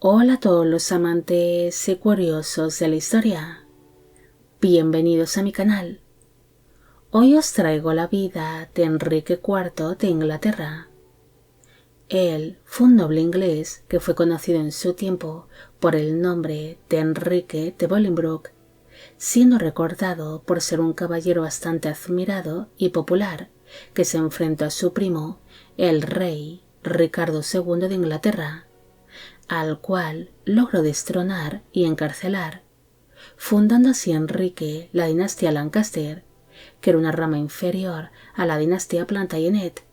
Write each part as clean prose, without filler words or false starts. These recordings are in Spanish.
Hola a todos los amantes y curiosos de la historia. Bienvenidos a mi canal. Hoy os traigo la vida de Enrique IV de Inglaterra. Él fue un noble inglés que fue conocido en su tiempo por el nombre de Enrique de Bolingbroke, siendo recordado por ser un caballero bastante admirado y popular que se enfrentó a su primo, el rey Ricardo II de Inglaterra, al cual logró destronar y encarcelar, fundando así Enrique la dinastía Lancaster, que era una rama inferior a la dinastía Plantagenet,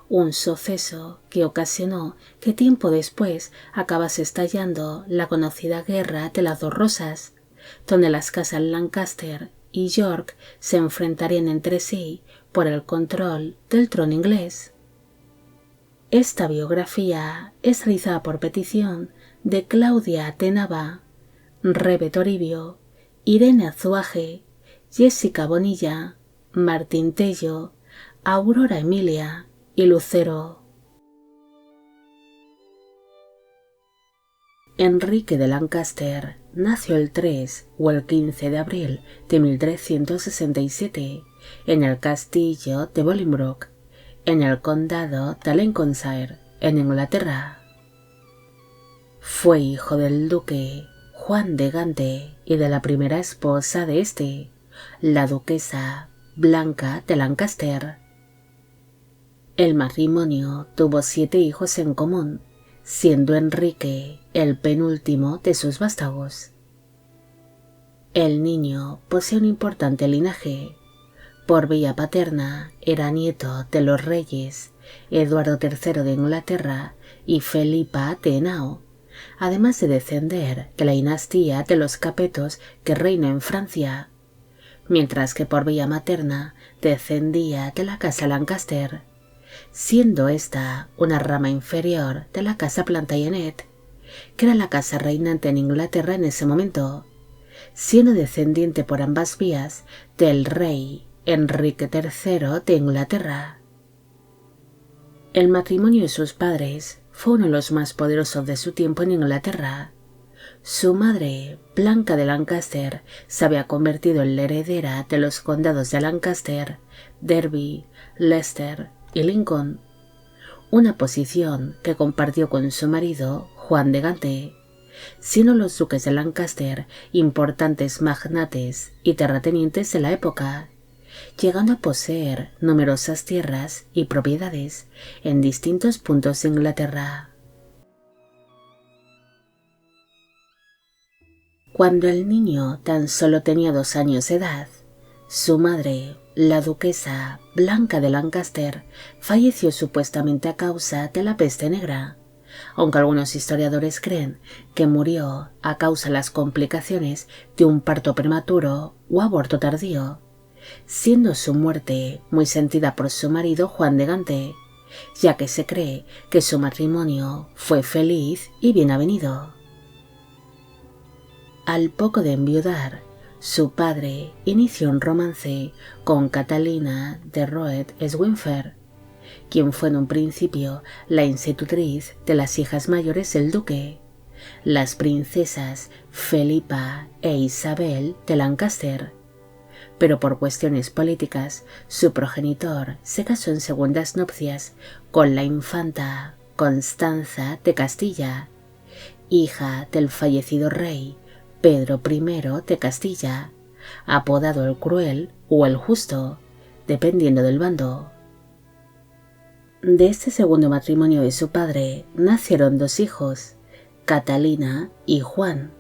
un suceso que ocasionó que tiempo después acabase estallando la conocida Guerra de las Dos Rosas, donde las casas Lancaster y York se enfrentarían entre sí por el control del trono inglés. Esta biografía es realizada por petición de Claudia Tenaba, Rebe Toribio, Irene Azuaje, Jessica Bonilla, Martín Tello, Aurora Emilia y Lucero. Enrique de Lancaster nació el 3 o el 15 de abril de 1367 en el castillo de Bolingbroke, en el condado de Lincolnshire, en Inglaterra. Fue hijo del duque Juan de Gante y de la primera esposa de este, la duquesa Blanca de Lancaster. El matrimonio tuvo 7 hijos en común, siendo Enrique el penúltimo de sus vástagos. El niño posee un importante linaje. Por vía paterna era nieto de los reyes Eduardo III de Inglaterra y Felipa de Henao, además de descender de la dinastía de los Capetos que reina en Francia, mientras que por vía materna descendía de la casa Lancaster, siendo esta una rama inferior de la casa Plantagenet, que era la casa reinante en Inglaterra en ese momento, siendo descendiente por ambas vías del rey Enrique III de Inglaterra. El matrimonio de sus padres fue uno de los más poderosos de su tiempo en Inglaterra. Su madre, Blanca de Lancaster, se había convertido en la heredera de los condados de Lancaster, Derby, Leicester y Lincoln, una posición que compartió con su marido, Juan de Gante, siendo los duques de Lancaster importantes magnates y terratenientes de la época, llegando a poseer numerosas tierras y propiedades en distintos puntos de Inglaterra. Cuando el niño tan solo tenía 2 años de edad, su madre, la duquesa Blanca de Lancaster, falleció supuestamente a causa de la peste negra, aunque algunos historiadores creen que murió a causa de las complicaciones de un parto prematuro o aborto tardío, siendo su muerte muy sentida por su marido Juan de Gante, ya que se cree que su matrimonio fue feliz y bien avenido. Al poco de enviudar, su padre inició un romance con Catalina de Roet-Swynfer, quien fue en un principio la institutriz de las hijas mayores del duque, las princesas Felipa e Isabel de Lancaster, pero por cuestiones políticas su progenitor se casó en segundas nupcias con la infanta Constanza de Castilla, hija del fallecido rey Pedro I de Castilla, apodado el Cruel o el Justo, dependiendo del bando. De este segundo matrimonio de su padre nacieron 2 hijos, Catalina y Juan,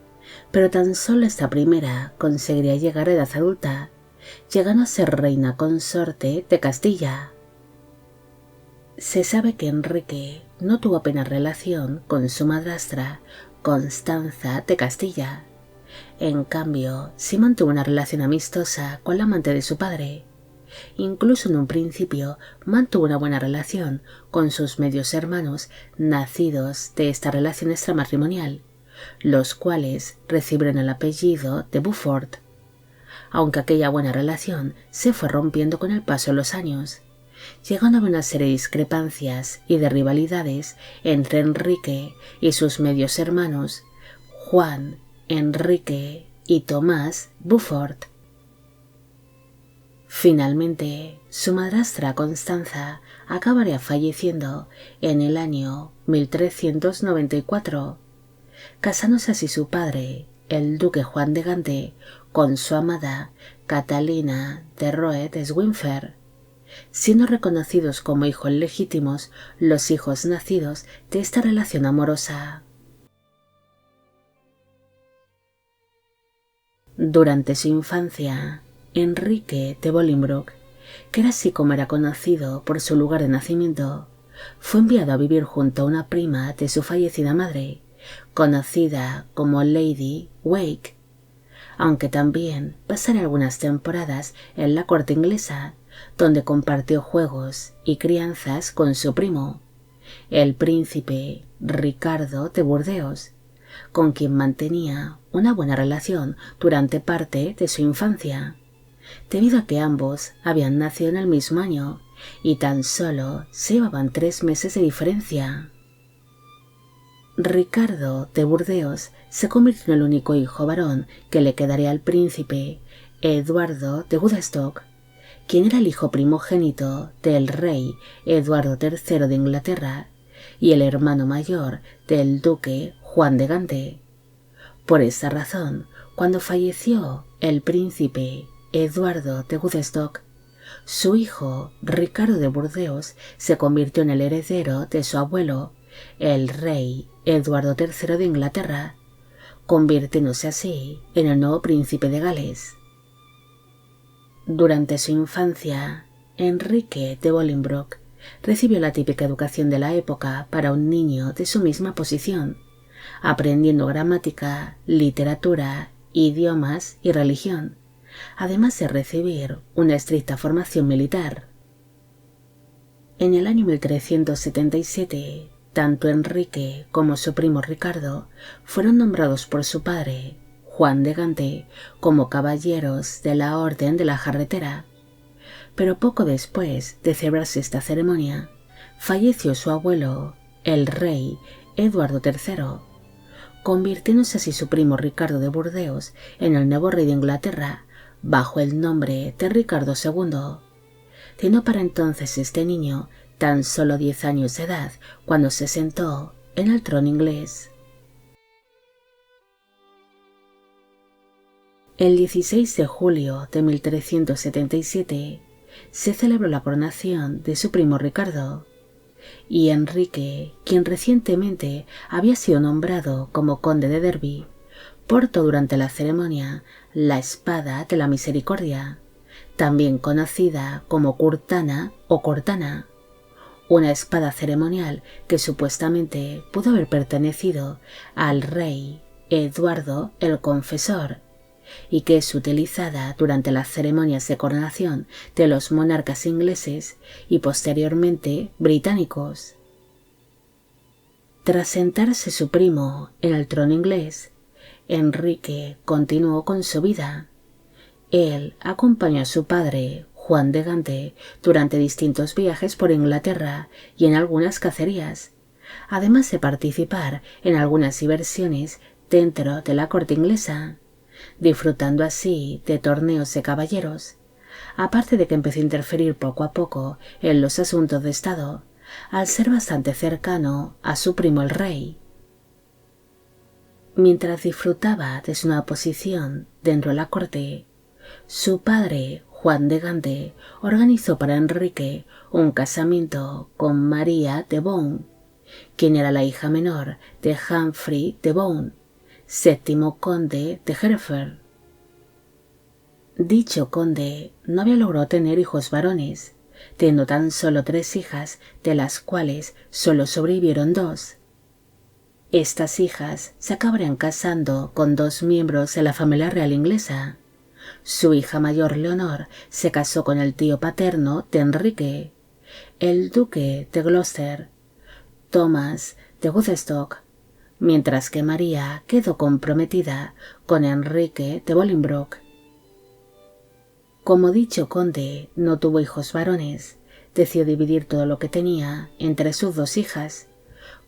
pero tan solo esta primera conseguiría llegar a edad adulta, llegando a ser reina consorte de Castilla. Se sabe que Enrique no tuvo apenas relación con su madrastra Constanza de Castilla. En cambio, sí mantuvo una relación amistosa con la amante de su padre. Incluso en un principio mantuvo una buena relación con sus medios hermanos nacidos de esta relación extramatrimonial, los cuales recibieron el apellido de Beaufort, aunque aquella buena relación se fue rompiendo con el paso de los años, llegando a una serie de discrepancias y de rivalidades entre Enrique y sus medios hermanos, Juan, Enrique y Tomás Beaufort. Finalmente, su madrastra Constanza acabaría falleciendo en el año 1394, casándose así su padre, el duque Juan de Gante, con su amada Catalina de Roet-Swynfer, siendo reconocidos como hijos legítimos los hijos nacidos de esta relación amorosa. Durante su infancia, Enrique de Bolingbroke, que era así como era conocido por su lugar de nacimiento, fue enviado a vivir junto a una prima de su fallecida madre, conocida como Lady Wake, aunque también pasara algunas temporadas en la corte inglesa, donde compartió juegos y crianzas con su primo, el príncipe Ricardo de Burdeos, con quien mantenía una buena relación durante parte de su infancia, debido a que ambos habían nacido en el mismo año y tan solo se llevaban 3 meses de diferencia. Ricardo de Burdeos se convirtió en el único hijo varón que le quedaría al príncipe Eduardo de Woodstock, quien era el hijo primogénito del rey Eduardo III de Inglaterra y el hermano mayor del duque Juan de Gante. Por esa razón, cuando falleció el príncipe Eduardo de Woodstock, su hijo Ricardo de Burdeos se convirtió en el heredero de su abuelo, el rey Eduardo III de Inglaterra, convirtiéndose así en el nuevo príncipe de Gales. Durante su infancia, Enrique de Bolingbroke recibió la típica educación de la época para un niño de su misma posición, aprendiendo gramática, literatura, idiomas y religión, además de recibir una estricta formación militar. En el año 1377, tanto Enrique como su primo Ricardo fueron nombrados por su padre, Juan de Gante, como caballeros de la Orden de la Jarretera, pero poco después de celebrarse esta ceremonia, falleció su abuelo, el rey Eduardo III, convirtiéndose así su primo Ricardo de Burdeos en el nuevo rey de Inglaterra bajo el nombre de Ricardo II, teniendo para entonces este niño tan solo 10 años de edad cuando se sentó en el trono inglés. El 16 de julio de 1377 se celebró la coronación de su primo Ricardo, y Enrique, quien recientemente había sido nombrado como conde de Derby, portó durante la ceremonia la espada de la misericordia, también conocida como curtana o cortana, una espada ceremonial que supuestamente pudo haber pertenecido al rey Eduardo el Confesor, y que es utilizada durante las ceremonias de coronación de los monarcas ingleses y posteriormente británicos. Tras sentarse su primo en el trono inglés, Enrique continuó con su vida. Él acompañó a su padre, Juan de Gante, durante distintos viajes por Inglaterra y en algunas cacerías, además de participar en algunas diversiones dentro de la corte inglesa, disfrutando así de torneos de caballeros, aparte de que empezó a interferir poco a poco en los asuntos de Estado, al ser bastante cercano a su primo el rey. Mientras disfrutaba de su nueva posición dentro de la corte, su padre, Juan de Gante, organizó para Enrique un casamiento con María de Beaune, quien era la hija menor de Humphrey de Beaune, séptimo conde de Hereford. Dicho conde no había logrado tener hijos varones, teniendo tan solo 3 hijas, de las cuales solo sobrevivieron 2. Estas hijas se acabarían casando con 2 miembros de la familia real inglesa. Su hija mayor, Leonor, se casó con el tío paterno de Enrique, el duque de Gloucester, Thomas de Woodstock, mientras que María quedó comprometida con Enrique de Bolingbroke. Como dicho conde no tuvo hijos varones, decidió dividir todo lo que tenía entre sus dos hijas,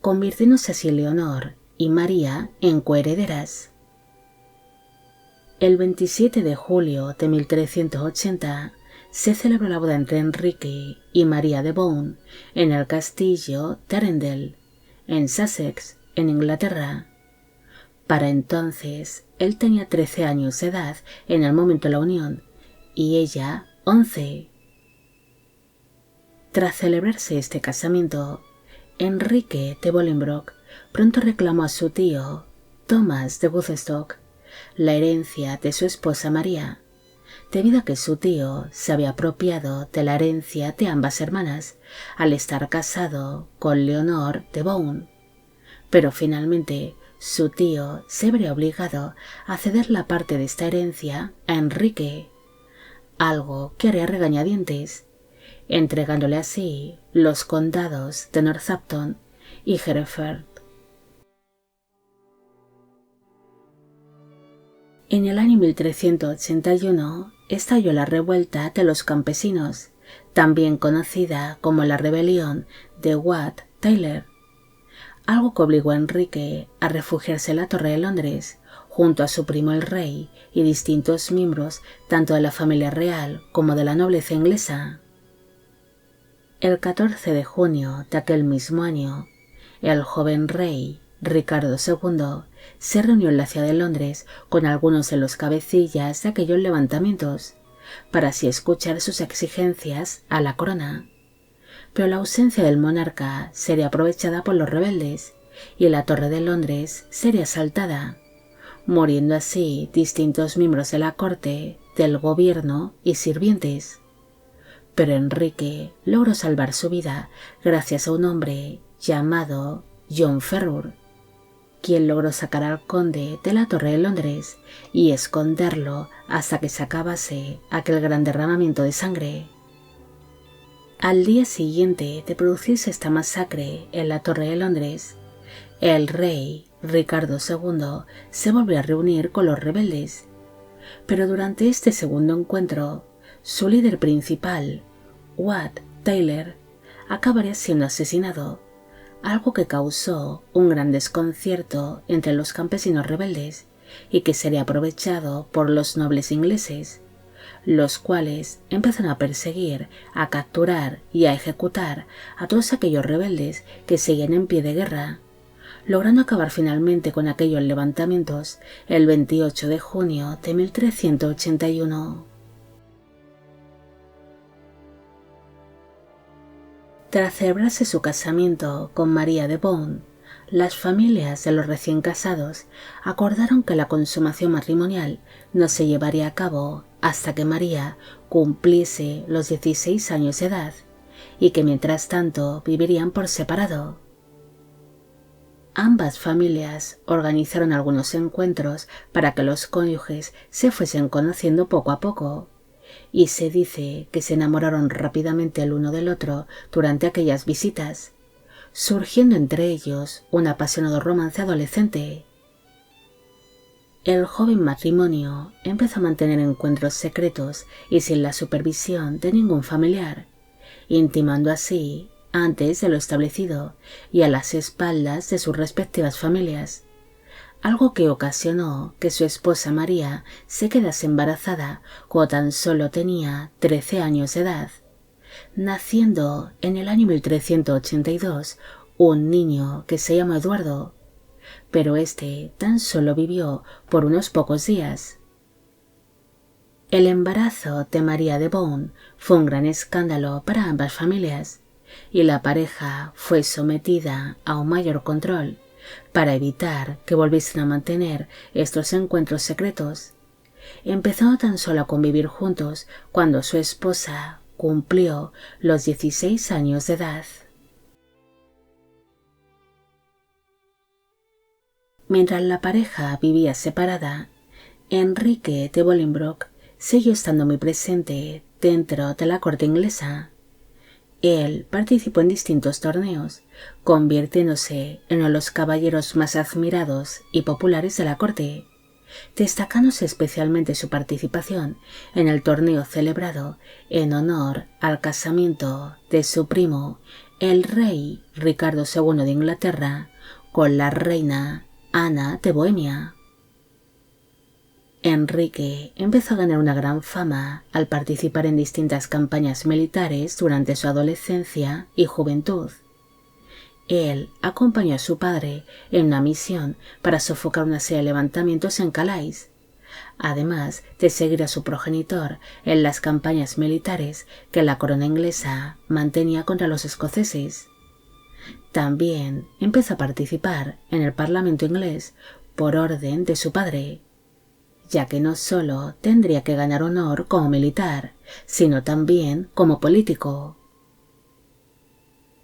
convirtiéndose así Leonor y María en coherederas. El 27 de julio de 1380 se celebró la boda entre Enrique y María de Bohun en el castillo de Arundel, en Sussex, en Inglaterra. Para entonces, él tenía 13 años de edad en el momento de la unión y ella 11. Tras celebrarse este casamiento, Enrique de Bolingbroke pronto reclamó a su tío, Thomas de Woodstock, la herencia de su esposa María, debido a que su tío se había apropiado de la herencia de ambas hermanas al estar casado con Leonor de Bohun. Pero finalmente su tío se vería obligado a ceder la parte de esta herencia a Enrique, algo que haría regañadientes, entregándole así los condados de Northampton y Hereford. En el año 1381 estalló la revuelta de los campesinos, también conocida como la rebelión de Wat Tyler, algo que obligó a Enrique a refugiarse en la Torre de Londres, junto a su primo el rey y distintos miembros tanto de la familia real como de la nobleza inglesa. El 14 de junio de aquel mismo año, el joven rey Ricardo II se reunió en la ciudad de Londres con algunos de los cabecillas de aquellos levantamientos, para así escuchar sus exigencias a la corona. Pero la ausencia del monarca sería aprovechada por los rebeldes y la Torre de Londres sería asaltada, muriendo así distintos miembros de la corte, del gobierno y sirvientes. Pero Enrique logró salvar su vida gracias a un hombre llamado John Ferrur, quien logró sacar al conde de la Torre de Londres y esconderlo hasta que se acabase aquel gran derramamiento de sangre. Al día siguiente de producirse esta masacre en la Torre de Londres, el rey Ricardo II se volvió a reunir con los rebeldes, pero durante este segundo encuentro, su líder principal, Wat Tyler, acabaría siendo asesinado, algo que causó un gran desconcierto entre los campesinos rebeldes y que sería aprovechado por los nobles ingleses, los cuales empezaron a perseguir, a capturar y a ejecutar a todos aquellos rebeldes que seguían en pie de guerra, logrando acabar finalmente con aquellos levantamientos el 28 de junio de 1381. Tras celebrarse su casamiento con María de Bohun, las familias de los recién casados acordaron que la consumación matrimonial no se llevaría a cabo hasta que María cumpliese los 16 años de edad y que mientras tanto vivirían por separado. Ambas familias organizaron algunos encuentros para que los cónyuges se fuesen conociendo poco a poco, y se dice que se enamoraron rápidamente el uno del otro durante aquellas visitas, surgiendo entre ellos un apasionado romance adolescente. El joven matrimonio empezó a mantener encuentros secretos y sin la supervisión de ningún familiar, intimando así antes de lo establecido y a las espaldas de sus respectivas familias, algo que ocasionó que su esposa María se quedase embarazada cuando tan solo tenía 13 años de edad, naciendo en el año 1382 un niño que se llamó Eduardo, pero este tan solo vivió por unos pocos días. El embarazo de María de Bohun fue un gran escándalo para ambas familias, y la pareja fue sometida a un mayor control para evitar que volviesen a mantener estos encuentros secretos, empezando tan solo a convivir juntos cuando su esposa cumplió los 16 años de edad. Mientras la pareja vivía separada, Enrique de Bolingbroke siguió estando muy presente dentro de la corte inglesa. Él participó en distintos torneos, convirtiéndose en uno de los caballeros más admirados y populares de la corte, destacándose especialmente su participación en el torneo celebrado en honor al casamiento de su primo, el rey Ricardo II de Inglaterra, con la reina Ana de Bohemia. Enrique empezó a ganar una gran fama al participar en distintas campañas militares durante su adolescencia y juventud. Él acompañó a su padre en una misión para sofocar una serie de levantamientos en Calais, además de seguir a su progenitor en las campañas militares que la corona inglesa mantenía contra los escoceses. También empezó a participar en el Parlamento inglés por orden de su padre, ya que no solo tendría que ganar honor como militar, sino también como político.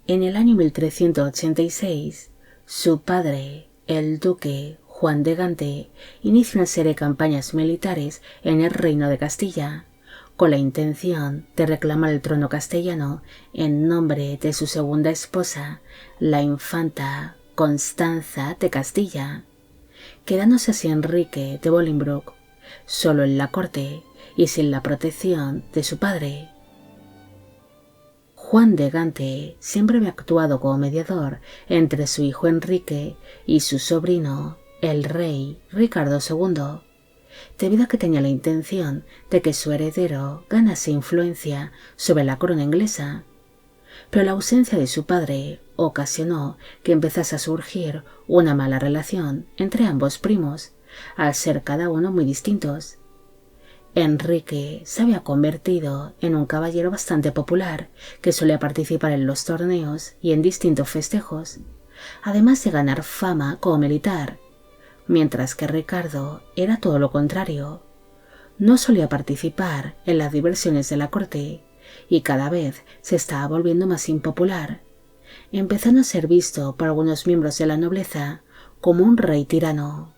En el año 1386, su padre, el duque Juan de Gante, inicia una serie de campañas militares en el Reino de Castilla, con la intención de reclamar el trono castellano en nombre de su segunda esposa, la infanta Constanza de Castilla, quedándose así Enrique de Bolingbroke solo en la corte y sin la protección de su padre. Juan de Gante siempre había actuado como mediador entre su hijo Enrique y su sobrino, el rey Ricardo II, debido a que tenía la intención de que su heredero ganase influencia sobre la corona inglesa, pero la ausencia de su padre ocasionó que empezase a surgir una mala relación entre ambos primos, al ser cada uno muy distintos. Enrique se había convertido en un caballero bastante popular que solía participar en los torneos y en distintos festejos, además de ganar fama como militar, mientras que Ricardo era todo lo contrario. No solía participar en las diversiones de la corte y cada vez se estaba volviendo más impopular, empezando a ser visto por algunos miembros de la nobleza como un rey tirano.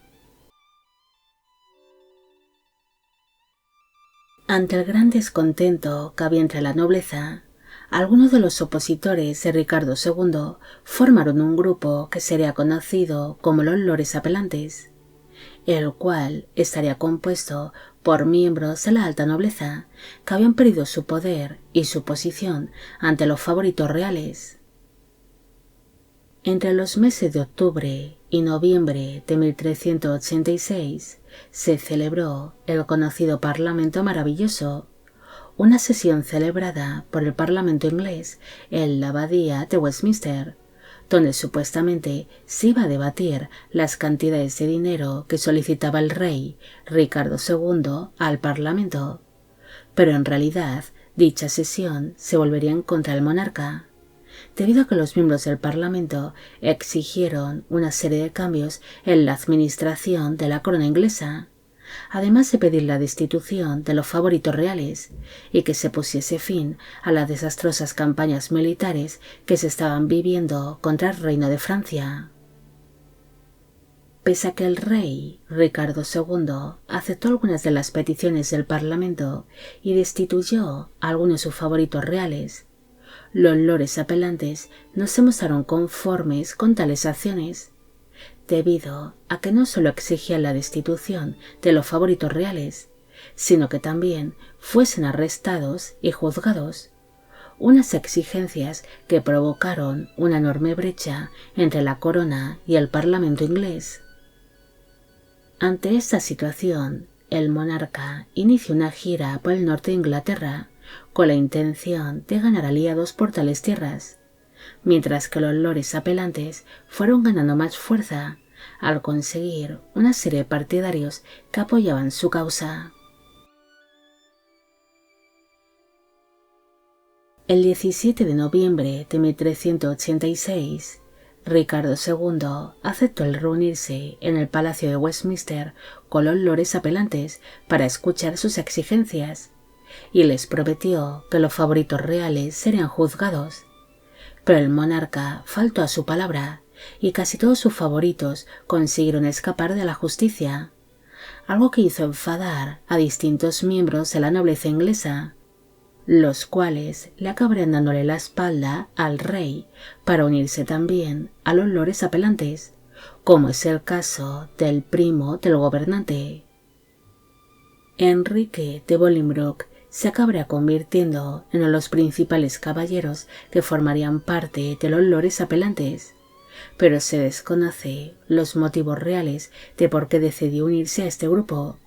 Ante el gran descontento que había entre la nobleza, algunos de los opositores de Ricardo II formaron un grupo que sería conocido como los Lores Apelantes, el cual estaría compuesto por miembros de la alta nobleza que habían perdido su poder y su posición ante los favoritos reales. Entre los meses de octubre y noviembre de 1386 se celebró el conocido Parlamento Maravilloso, una sesión celebrada por el Parlamento inglés en la abadía de Westminster, donde supuestamente se iba a debatir las cantidades de dinero que solicitaba el rey Ricardo II al Parlamento, pero en realidad dicha sesión se volvería en contra del monarca, debido a que los miembros del Parlamento exigieron una serie de cambios en la administración de la corona inglesa, además de pedir la destitución de los favoritos reales y que se pusiese fin a las desastrosas campañas militares que se estaban viviendo contra el Reino de Francia. Pese a que el rey Ricardo II aceptó algunas de las peticiones del Parlamento y destituyó a algunos de sus favoritos reales, los lores apelantes no se mostraron conformes con tales acciones, debido a que no solo exigían la destitución de los favoritos reales, sino que también fuesen arrestados y juzgados, unas exigencias que provocaron una enorme brecha entre la corona y el Parlamento inglés. Ante esta situación, el monarca inició una gira por el norte de Inglaterra con la intención de ganar aliados por tales tierras, mientras que los lores apelantes fueron ganando más fuerza al conseguir una serie de partidarios que apoyaban su causa. El 17 de noviembre de 1386, Ricardo II aceptó el reunirse en el Palacio de Westminster con los lores apelantes para escuchar sus exigencias, y les prometió que los favoritos reales serían juzgados. Pero el monarca faltó a su palabra y casi todos sus favoritos consiguieron escapar de la justicia, algo que hizo enfadar a distintos miembros de la nobleza inglesa, los cuales le acabarían dándole la espalda al rey para unirse también a los lores apelantes, como es el caso del primo del gobernante. Enrique de Bolingbroke se acabaría convirtiendo en uno de los principales caballeros que formarían parte de los lores apelantes, pero se desconoce los motivos reales de por qué decidió unirse a este grupo.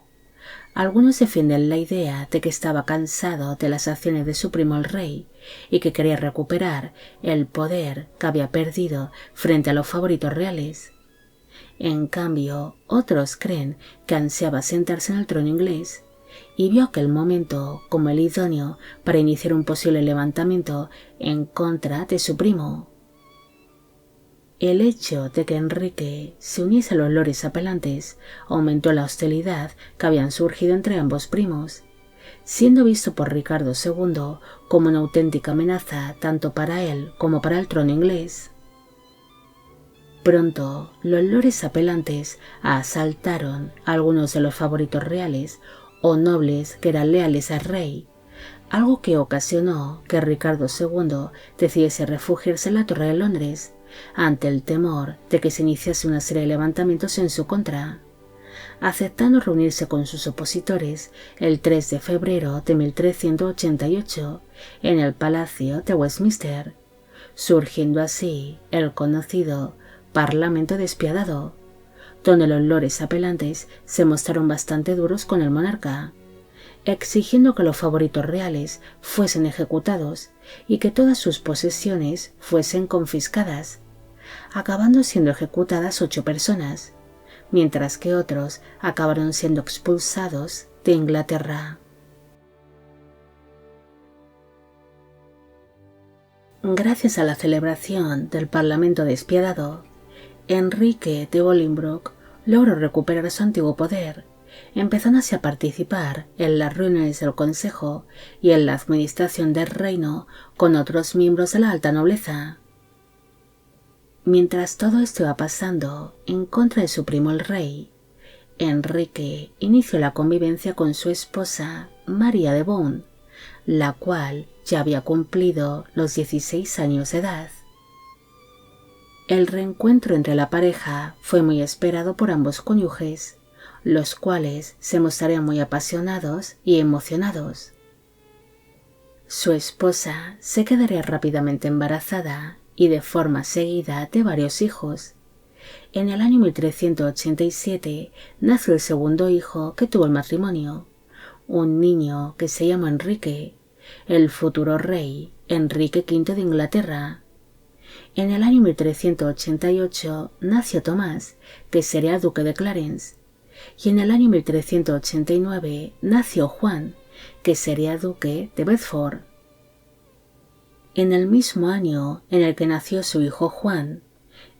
Algunos defienden la idea de que estaba cansado de las acciones de su primo el rey y que quería recuperar el poder que había perdido frente a los favoritos reales. En cambio, otros creen que ansiaba sentarse en el trono inglés y vio aquel momento como el idóneo para iniciar un posible levantamiento en contra de su primo. El hecho de que Enrique se uniese a los lores apelantes aumentó la hostilidad que habían surgido entre ambos primos, siendo visto por Ricardo II como una auténtica amenaza tanto para él como para el trono inglés. Pronto, los lores apelantes asaltaron a algunos de los favoritos reales o nobles que eran leales al rey, algo que ocasionó que Ricardo II decidiese refugiarse en la Torre de Londres, ante el temor de que se iniciase una serie de levantamientos en su contra, aceptando reunirse con sus opositores el 3 de febrero de 1388 en el Palacio de Westminster, surgiendo así el conocido Parlamento Despiadado, donde los lores apelantes se mostraron bastante duros con el monarca, exigiendo que los favoritos reales fuesen ejecutados y que todas sus posesiones fuesen confiscadas, acabando siendo ejecutadas 8 personas, mientras que otros acabaron siendo expulsados de Inglaterra. Gracias a la celebración del Parlamento Despiadado, Enrique de Bolingbroke logró recuperar su antiguo poder, empezando así a participar en las reuniones del Consejo y en la administración del reino con otros miembros de la alta nobleza. Mientras todo esto iba pasando en contra de su primo el rey, Enrique inició la convivencia con su esposa María de Beaune, la cual ya había cumplido los 16 años de edad. El reencuentro entre la pareja fue muy esperado por ambos cónyuges, los cuales se mostrarían muy apasionados y emocionados. Su esposa se quedaría rápidamente embarazada y de forma seguida de varios hijos. En el año 1387 nació el segundo hijo que tuvo el matrimonio, un niño que se llamó Enrique, el futuro rey Enrique V de Inglaterra. En el año 1388 nació Tomás, que sería duque de Clarence, y en el año 1389 nació Juan, que sería duque de Bedford. En el mismo año en el que nació su hijo Juan,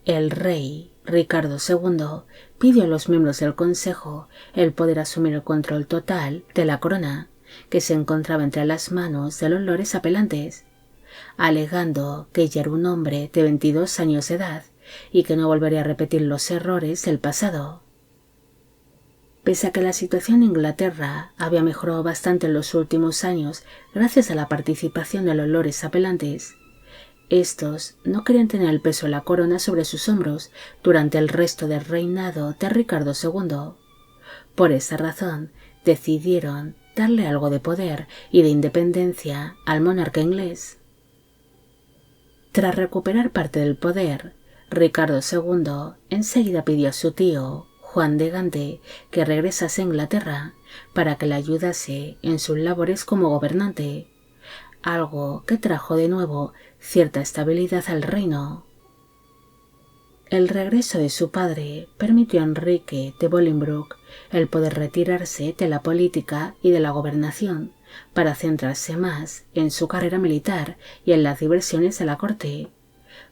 el rey Ricardo II pidió a los miembros del Consejo el poder asumir el control total de la corona, que se encontraba entre las manos de los lores apelantes, alegando que ya era un hombre de 22 años de edad y que no volvería a repetir los errores del pasado. Pese a que la situación en Inglaterra había mejorado bastante en los últimos años gracias a la participación de los lores apelantes, estos no querían tener el peso de la corona sobre sus hombros durante el resto del reinado de Ricardo II. Por esa razón, decidieron darle algo de poder y de independencia al monarca inglés. Tras recuperar parte del poder, Ricardo II enseguida pidió a su tío, Juan de Gante, que regresase a Inglaterra para que le ayudase en sus labores como gobernante, algo que trajo de nuevo cierta estabilidad al reino. El regreso de su padre permitió a Enrique de Bolingbroke el poder retirarse de la política y de la gobernación para centrarse más en su carrera militar y en las diversiones de la corte,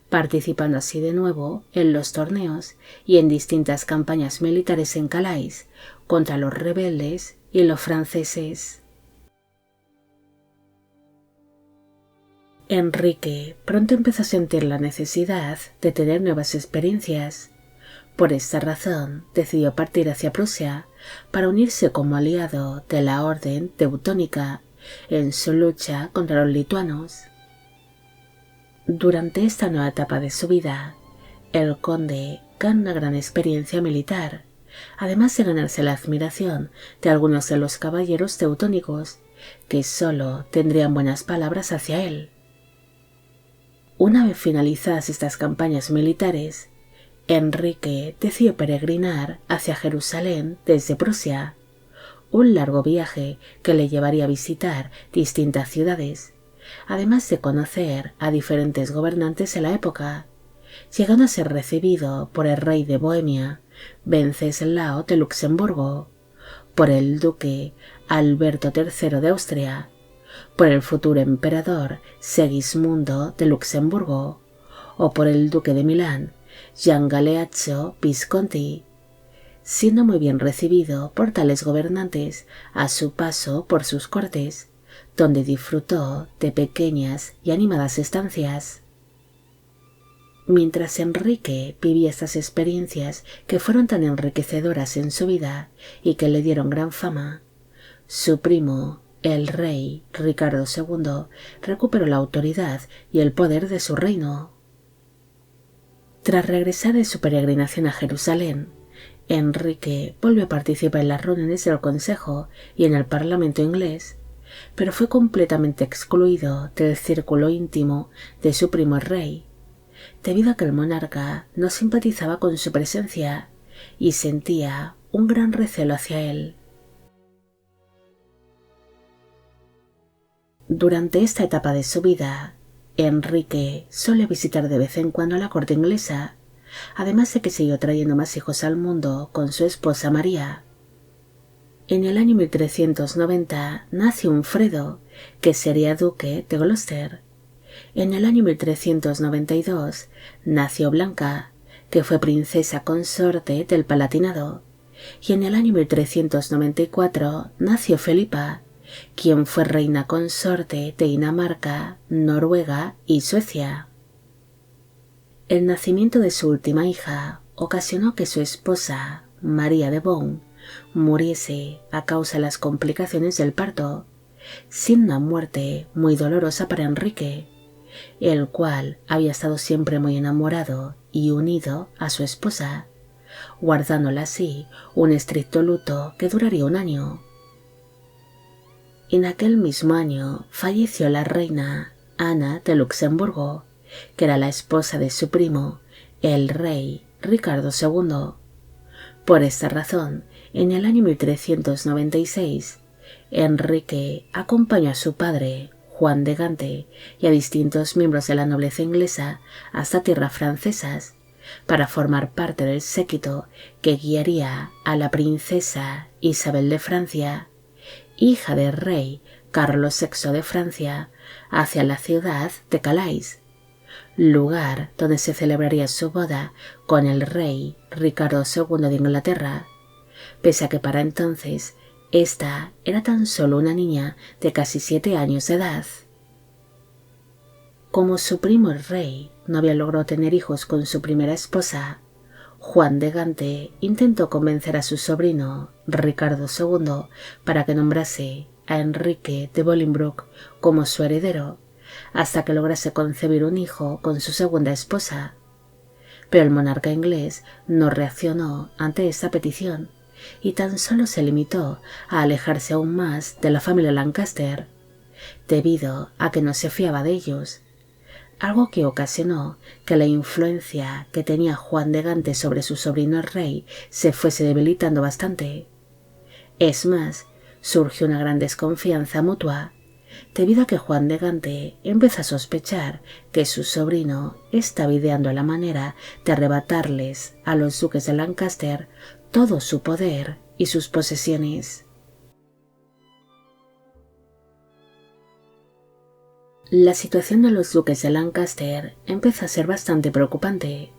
participando así de nuevo en los torneos y en distintas campañas militares en Calais contra los rebeldes y los franceses. Enrique pronto empezó a sentir la necesidad de tener nuevas experiencias. Por esta razón decidió partir hacia Prusia para unirse como aliado de la Orden Teutónica en su lucha contra los lituanos. Durante esta nueva etapa de su vida, el conde implican una gran experiencia militar, además de ganarse la admiración de algunos de los caballeros teutónicos, que solo tendrían buenas palabras hacia él. Una vez finalizadas estas campañas militares, Enrique decidió peregrinar hacia Jerusalén desde Prusia, un largo viaje que le llevaría a visitar distintas ciudades, además de conocer a diferentes gobernantes de la época, llegando a ser recibido por el rey de Bohemia, Wenceslao de Luxemburgo, por el duque Alberto III de Austria, por el futuro emperador Segismundo de Luxemburgo o por el duque de Milán, Gian Galeazzo Visconti, siendo muy bien recibido por tales gobernantes a su paso por sus cortes, donde disfrutó de pequeñas y animadas estancias. Mientras Enrique vivía estas experiencias que fueron tan enriquecedoras en su vida y que le dieron gran fama, su primo, el rey Ricardo II, recuperó la autoridad y el poder de su reino. Tras regresar de su peregrinación a Jerusalén, Enrique volvió a participar en las reuniones del Consejo y en el Parlamento inglés, pero fue completamente excluido del círculo íntimo de su primo el rey, debido a que el monarca no simpatizaba con su presencia y sentía un gran recelo hacia él. Durante esta etapa de su vida, Enrique solía visitar de vez en cuando la corte inglesa, además de que siguió trayendo más hijos al mundo con su esposa María. En el año 1390 nació Hunfredo, que sería duque de Gloucester. En el año 1392 nació Blanca, que fue princesa consorte del Palatinado, y en el año 1394 nació Felipa, quien fue reina consorte de Dinamarca, Noruega y Suecia. El nacimiento de su última hija ocasionó que su esposa, María de Beaune, muriese a causa de las complicaciones del parto, siendo una muerte muy dolorosa para Enrique, el cual había estado siempre muy enamorado y unido a su esposa, guardándola así un estricto luto que duraría un año. En aquel mismo año falleció la reina Ana de Luxemburgo, que era la esposa de su primo, el rey Ricardo II. Por esta razón, en el año 1396, Enrique acompañó a su padre, Juan de Gante, y a distintos miembros de la nobleza inglesa hasta tierras francesas, para formar parte del séquito que guiaría a la princesa Isabel de Francia, hija del rey Carlos VI de Francia, hacia la ciudad de Calais, lugar donde se celebraría su boda con el rey Ricardo II de Inglaterra, pese a que para entonces esta era tan solo una niña de casi 7 años de edad. Como su primo el rey no había logrado tener hijos con su primera esposa, Juan de Gante intentó convencer a su sobrino, Ricardo II, para que nombrase a Enrique de Bolingbroke como su heredero, hasta que lograse concebir un hijo con su segunda esposa. Pero el monarca inglés no reaccionó ante esta petición y tan solo se limitó a alejarse aún más de la familia Lancaster, debido a que no se fiaba de ellos, algo que ocasionó que la influencia que tenía Juan de Gante sobre su sobrino el rey se fuese debilitando bastante. Es más, surgió una gran desconfianza mutua, debido a que Juan de Gante empezó a sospechar que su sobrino estaba ideando la manera de arrebatarles a los duques de Lancaster todo su poder y sus posesiones. La situación de los duques de Lancaster empezó a ser bastante preocupante,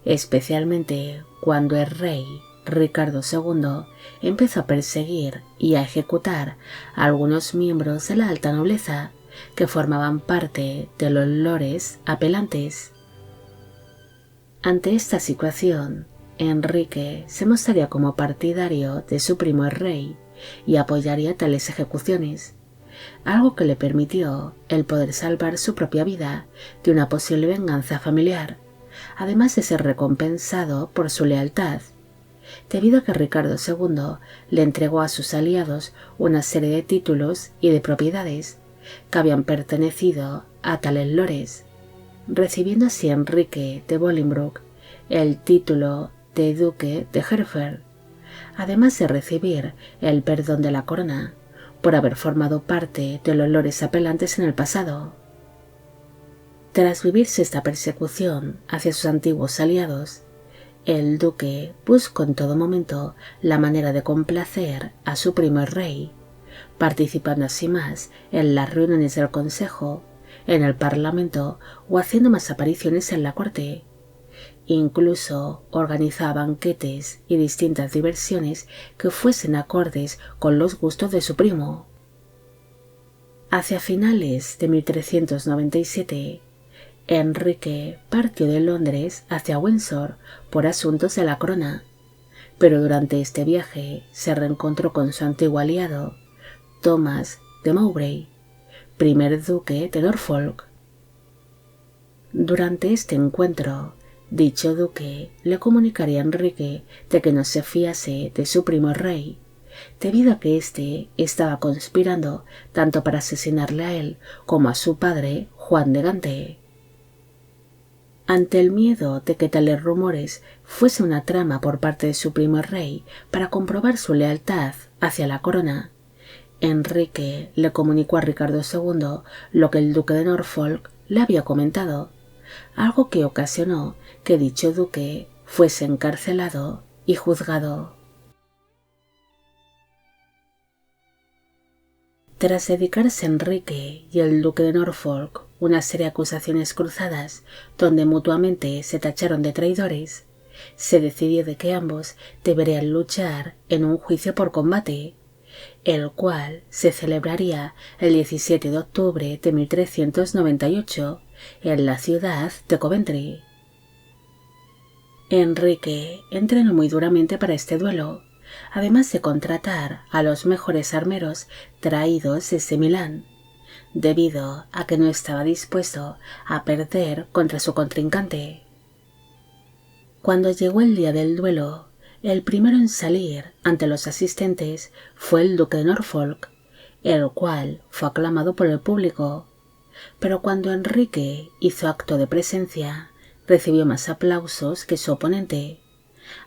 especialmente cuando el rey Ricardo II empezó a perseguir y a ejecutar a algunos miembros de la alta nobleza que formaban parte de los lores apelantes. Ante esta situación, Enrique se mostraría como partidario de su primo el rey y apoyaría tales ejecuciones, algo que le permitió el poder salvar su propia vida de una posible venganza familiar, además de ser recompensado por su lealtad, debido a que Ricardo II le entregó a sus aliados una serie de títulos y de propiedades que habían pertenecido a tales lores, recibiendo así Enrique de Bolingbroke el título de duque de Hereford, además de recibir el perdón de la corona por haber formado parte de los lores apelantes en el pasado. Tras vivirse esta persecución hacia sus antiguos aliados, el duque buscó en todo momento la manera de complacer a su primo el rey, participando así más en las reuniones del consejo, en el parlamento o haciendo más apariciones en la corte. Incluso organizaba banquetes y distintas diversiones que fuesen acordes con los gustos de su primo. Hacia finales de 1397, Enrique partió de Londres hacia Windsor por asuntos de la corona, pero durante este viaje se reencontró con su antiguo aliado, Thomas de Mowbray, primer duque de Norfolk. Durante este encuentro, dicho duque le comunicaría a Enrique de que no se fiase de su primo rey, debido a que éste estaba conspirando tanto para asesinarle a él como a su padre, Juan de Gante. Ante el miedo de que tales rumores fuese una trama por parte de su primo rey para comprobar su lealtad hacia la corona, Enrique le comunicó a Ricardo II lo que el duque de Norfolk le había comentado, algo que ocasionó que dicho duque fuese encarcelado y juzgado. Tras dedicarse Enrique y el duque de Norfolk una serie de acusaciones cruzadas donde mutuamente se tacharon de traidores, se decidió de que ambos deberían luchar en un juicio por combate, el cual se celebraría el 17 de octubre de 1398 en la ciudad de Coventry. Enrique entrenó muy duramente para este duelo, además de contratar a los mejores armeros traídos desde Milán, debido a que no estaba dispuesto a perder contra su contrincante. Cuando llegó el día del duelo, el primero en salir ante los asistentes fue el duque de Norfolk, el cual fue aclamado por el público, pero cuando Enrique hizo acto de presencia, recibió más aplausos que su oponente,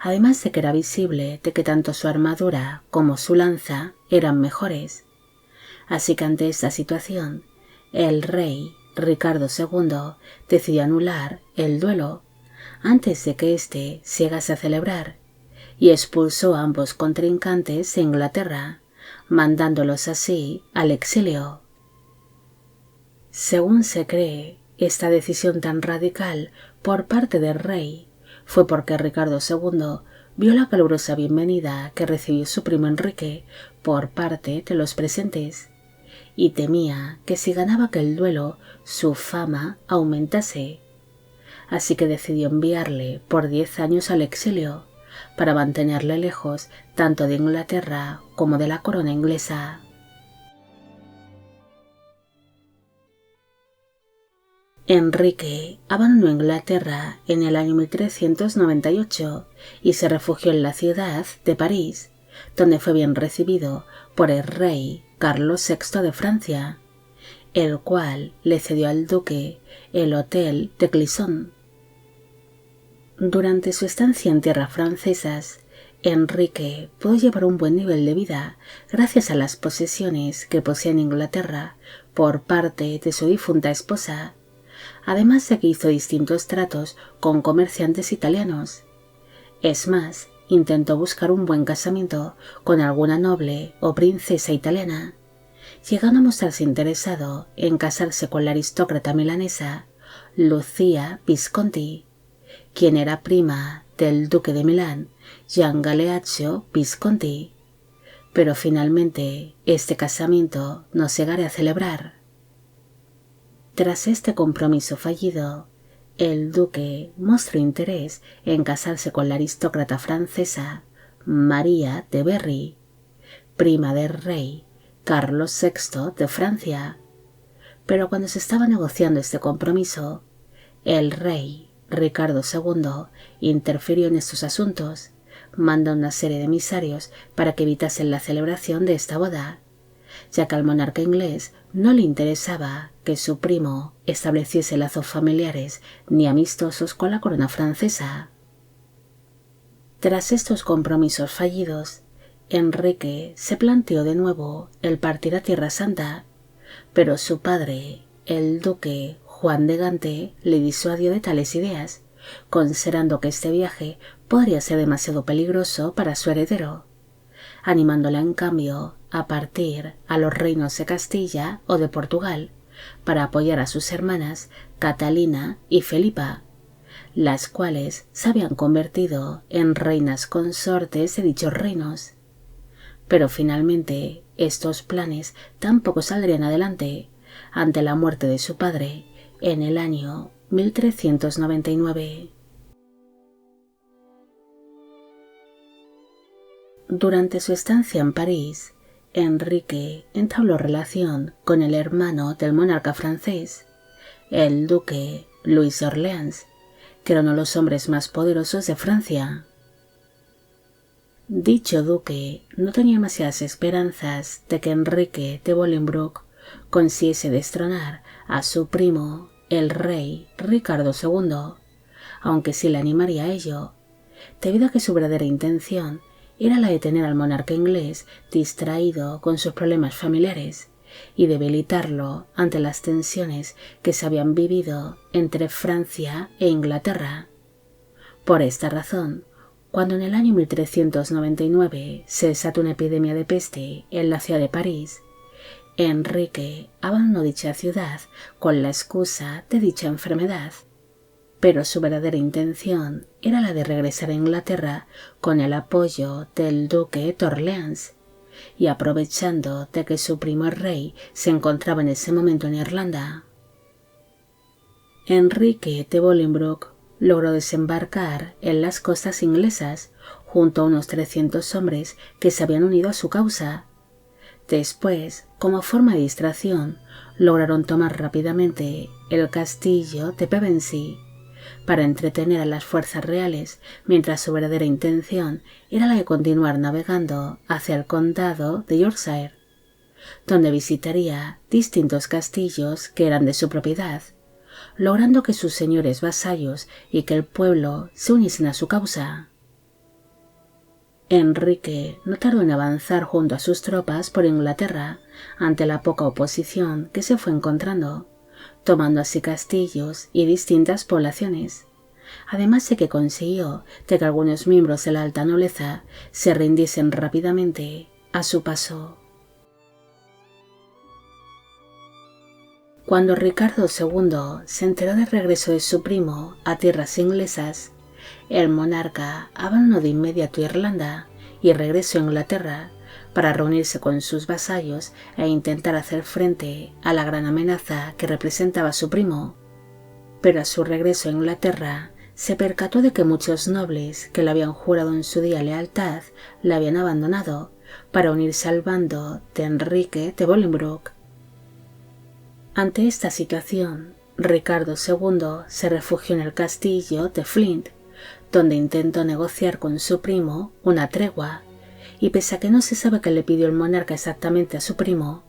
además de que era visible de que tanto su armadura como su lanza eran mejores. Así que ante esta situación, el rey Ricardo II decidió anular el duelo antes de que éste se llegase a celebrar y expulsó a ambos contrincantes de Inglaterra, mandándolos así al exilio. Según se cree, esta decisión tan radical por parte del rey fue porque Ricardo II vio la calurosa bienvenida que recibió su primo Enrique por parte de los presentes y temía que si ganaba aquel duelo su fama aumentase, así que decidió enviarle por 10 años al exilio para mantenerle lejos tanto de Inglaterra como de la corona inglesa. Enrique abandonó Inglaterra en el año 1398 y se refugió en la ciudad de París, donde fue bien recibido por el rey Carlos VI de Francia, el cual le cedió al duque el Hotel de Clisson. Durante su estancia en tierras francesas, Enrique pudo llevar un buen nivel de vida gracias a las posesiones que poseía en Inglaterra por parte de su difunta esposa, además de que hizo distintos tratos con comerciantes italianos. Es más, intentó buscar un buen casamiento con alguna noble o princesa italiana, llegando a mostrarse interesado en casarse con la aristócrata milanesa Lucia Visconti, quien era prima del duque de Milán, Gian Galeazzo Visconti, pero finalmente este casamiento no se llegaría a celebrar. Tras este compromiso fallido, el duque mostró interés en casarse con la aristócrata francesa María de Berry, prima del rey Carlos VI de Francia, pero cuando se estaba negociando este compromiso, el rey Ricardo II interfirió en estos asuntos, mandó una serie de emisarios para que evitasen la celebración de esta boda, ya que al monarca inglés no le interesaba que su primo estableciese lazos familiares ni amistosos con la corona francesa. Tras estos compromisos fallidos, Enrique se planteó de nuevo el partir a Tierra Santa, pero su padre, el duque Juan de Gante, le disuadió de tales ideas, considerando que este viaje podría ser demasiado peligroso para su heredero, animándola en cambio a partir a los reinos de Castilla o de Portugal para apoyar a sus hermanas Catalina y Felipa, las cuales se habían convertido en reinas consortes de dichos reinos. Pero finalmente estos planes tampoco saldrían adelante ante la muerte de su padre en el año 1399. Durante su estancia en París, Enrique entabló relación con el hermano del monarca francés, el duque Luis de Orleans, que era uno de los hombres más poderosos de Francia. Dicho duque no tenía demasiadas esperanzas de que Enrique de Bolingbroke consiguiese destronar a su primo, el rey Ricardo II, aunque sí le animaría a ello, debido a que su verdadera intención era la de tener al monarca inglés distraído con sus problemas familiares y debilitarlo ante las tensiones que se habían vivido entre Francia e Inglaterra. Por esta razón, cuando en el año 1399 se desató una epidemia de peste en la ciudad de París, Enrique abandonó dicha ciudad con la excusa de dicha enfermedad, pero su verdadera intención era la de regresar a Inglaterra con el apoyo del duque de Orleans, y aprovechando de que su primo el rey se encontraba en ese momento en Irlanda. Enrique de Bolingbroke logró desembarcar en las costas inglesas junto a unos 300 hombres que se habían unido a su causa. Después, como forma de distracción, lograron tomar rápidamente el castillo de Pevensey para entretener a las fuerzas reales, mientras su verdadera intención era la de continuar navegando hacia el condado de Yorkshire, donde visitaría distintos castillos que eran de su propiedad, logrando que sus señores vasallos y que el pueblo se uniesen a su causa. Enrique no tardó en avanzar junto a sus tropas por Inglaterra ante la poca oposición que se fue encontrando, tomando así castillos y distintas poblaciones, además de que consiguió de que algunos miembros de la alta nobleza se rindiesen rápidamente a su paso. Cuando Ricardo II se enteró del regreso de su primo a tierras inglesas, el monarca abandonó de inmediato Irlanda y regresó a Inglaterra para reunirse con sus vasallos e intentar hacer frente a la gran amenaza que representaba su primo. Pero a su regreso a Inglaterra se percató de que muchos nobles que le habían jurado en su día lealtad la habían abandonado para unirse al bando de Enrique de Bolingbroke. Ante esta situación, Ricardo II se refugió en el castillo de Flint, donde intentó negociar con su primo una tregua, y pese a que no se sabe qué le pidió el monarca exactamente a su primo,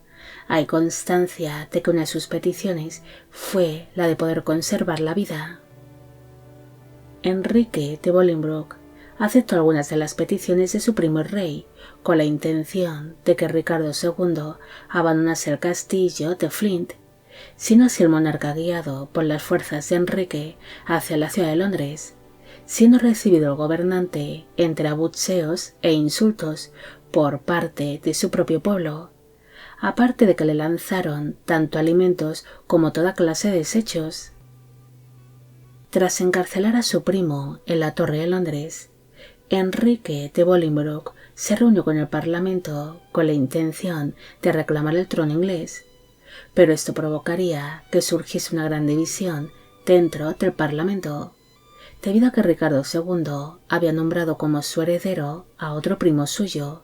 hay constancia de que una de sus peticiones fue la de poder conservar la vida. Enrique de Bolingbroke aceptó algunas de las peticiones de su primo el rey, con la intención de que Ricardo II abandonase el castillo de Flint, siendo así el monarca guiado por las fuerzas de Enrique hacia la ciudad de Londres, siendo recibido el gobernante entre abucheos e insultos por parte de su propio pueblo, aparte de que le lanzaron tanto alimentos como toda clase de desechos. Tras encarcelar a su primo en la Torre de Londres, Enrique de Bolingbroke se reunió con el Parlamento con la intención de reclamar el trono inglés, pero esto provocaría que surgiese una gran división dentro del Parlamento, debido a que Ricardo II había nombrado como su heredero a otro primo suyo,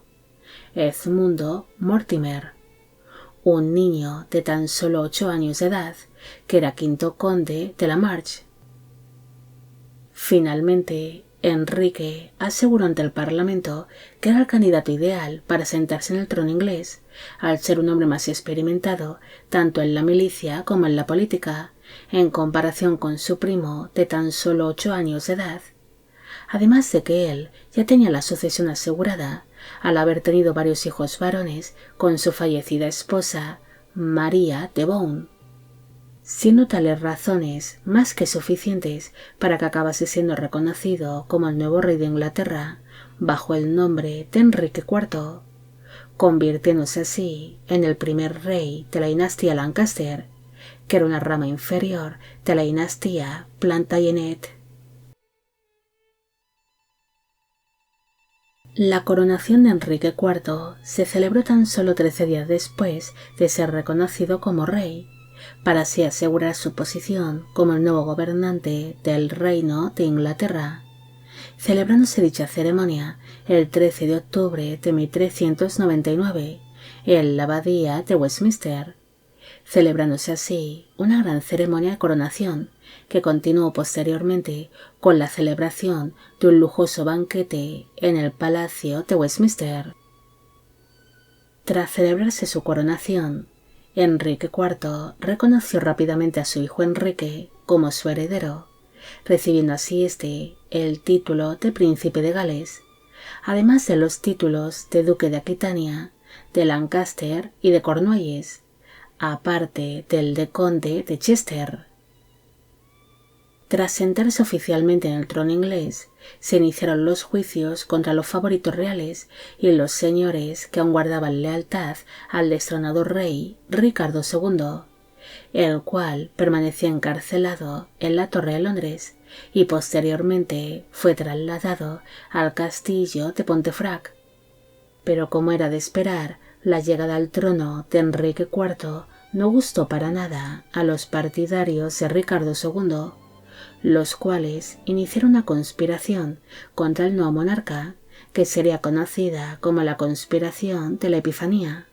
Edmundo Mortimer, un niño de tan solo 8 años de edad, que era quinto conde de la Marche. Finalmente, Enrique aseguró ante el Parlamento que era el candidato ideal para sentarse en el trono inglés, al ser un hombre más experimentado tanto en la milicia como en la política, en comparación con su primo de tan solo 8 años de edad. Además de que él ya tenía la sucesión asegurada, al haber tenido varios hijos varones con su fallecida esposa, María de Beaune. Siendo tales razones más que suficientes para que acabase siendo reconocido como el nuevo rey de Inglaterra, bajo el nombre de Enrique IV, convirtiéndose así en el primer rey de la dinastía Lancaster, que era una rama inferior de la dinastía Plantagenet. La coronación de Enrique IV se celebró tan solo 13 días después de ser reconocido como rey, para así asegurar su posición como el nuevo gobernante del Reino de Inglaterra, celebrándose dicha ceremonia el 13 de octubre de 1399 en la abadía de Westminster, celebrándose así una gran ceremonia de coronación que continuó posteriormente con la celebración de un lujoso banquete en el Palacio de Westminster. Tras celebrarse su coronación, Enrique IV reconoció rápidamente a su hijo Enrique como su heredero, recibiendo así el título de Príncipe de Gales, además de los títulos de Duque de Aquitania, de Lancaster y de Cornualles, aparte del de Conde de Chester. Tras sentarse oficialmente en el trono inglés, se iniciaron los juicios contra los favoritos reales y los señores que aún guardaban lealtad al destronado rey Ricardo II, el cual permanecía encarcelado en la Torre de Londres y posteriormente fue trasladado al castillo de Pontefract. Pero como era de esperar, la llegada al trono de Enrique IV no gustó para nada a los partidarios de Ricardo II, los cuales iniciaron una conspiración contra el nuevo monarca que sería conocida como la conspiración de la Epifanía,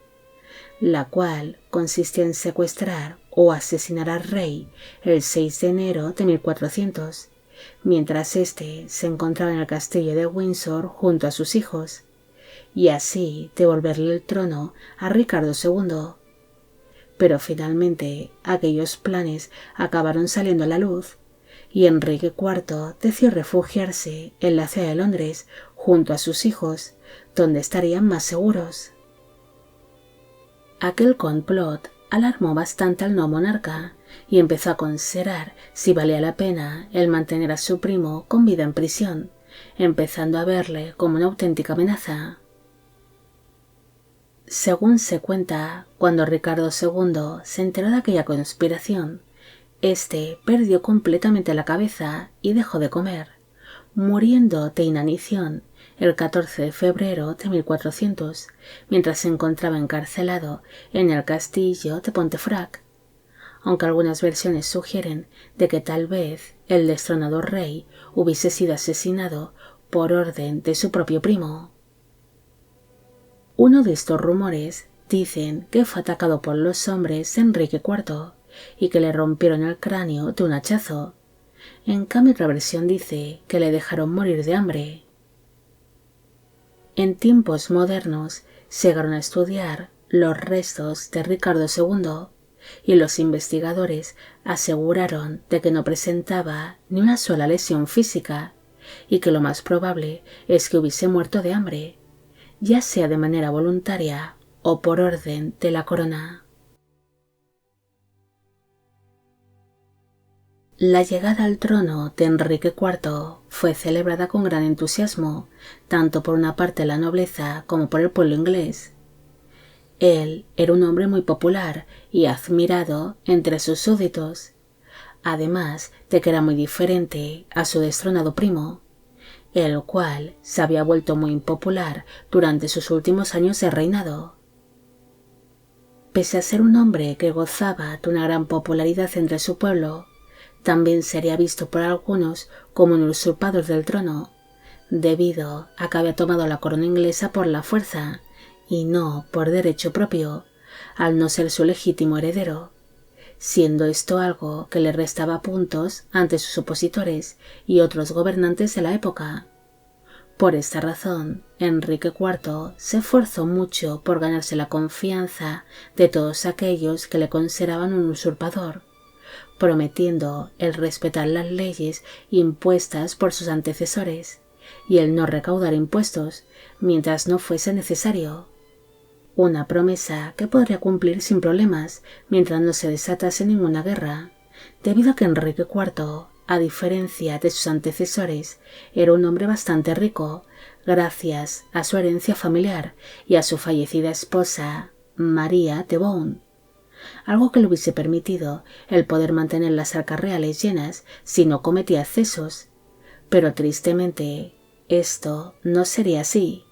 la cual consistía en secuestrar o asesinar al rey el 6 de enero de 1400, mientras éste se encontraba en el castillo de Windsor junto a sus hijos, y así devolverle el trono a Ricardo II. Pero finalmente aquellos planes acabaron saliendo a la luz, y Enrique IV decidió refugiarse en la ciudad de Londres junto a sus hijos, donde estarían más seguros. Aquel complot alarmó bastante al nuevo monarca y empezó a considerar si valía la pena el mantener a su primo con vida en prisión, empezando a verle como una auténtica amenaza. Según se cuenta, cuando Ricardo II se enteró de aquella conspiración, este perdió completamente la cabeza y dejó de comer, muriendo de inanición el 14 de febrero de 1400, mientras se encontraba encarcelado en el castillo de Pontefract, aunque algunas versiones sugieren de que tal vez el destronado rey hubiese sido asesinado por orden de su propio primo. Uno de estos rumores dicen que fue atacado por los hombres de Enrique IV y que le rompieron el cráneo de un hachazo. En cambio, otra versión dice que le dejaron morir de hambre. En tiempos modernos se llegaron a estudiar los restos de Ricardo II y los investigadores aseguraron de que no presentaba ni una sola lesión física y que lo más probable es que hubiese muerto de hambre, ya sea de manera voluntaria o por orden de la corona. La llegada al trono de Enrique IV fue celebrada con gran entusiasmo, tanto por una parte de la nobleza como por el pueblo inglés. Él era un hombre muy popular y admirado entre sus súbditos, además de que era muy diferente a su destronado primo, el cual se había vuelto muy impopular durante sus últimos años de reinado. Pese a ser un hombre que gozaba de una gran popularidad entre su pueblo, también sería visto por algunos como un usurpador del trono, debido a que había tomado la corona inglesa por la fuerza y no por derecho propio, al no ser su legítimo heredero, siendo esto algo que le restaba puntos ante sus opositores y otros gobernantes de la época. Por esta razón, Enrique IV se esforzó mucho por ganarse la confianza de todos aquellos que le consideraban un usurpador, prometiendo el respetar las leyes impuestas por sus antecesores y el no recaudar impuestos mientras no fuese necesario. Una promesa que podría cumplir sin problemas mientras no se desatase ninguna guerra, debido a que Enrique IV, a diferencia de sus antecesores, era un hombre bastante rico, gracias a su herencia familiar y a su fallecida esposa, María de Beaune, algo que le hubiese permitido el poder mantener las arcas reales llenas si no cometía excesos. Pero tristemente, esto no sería así.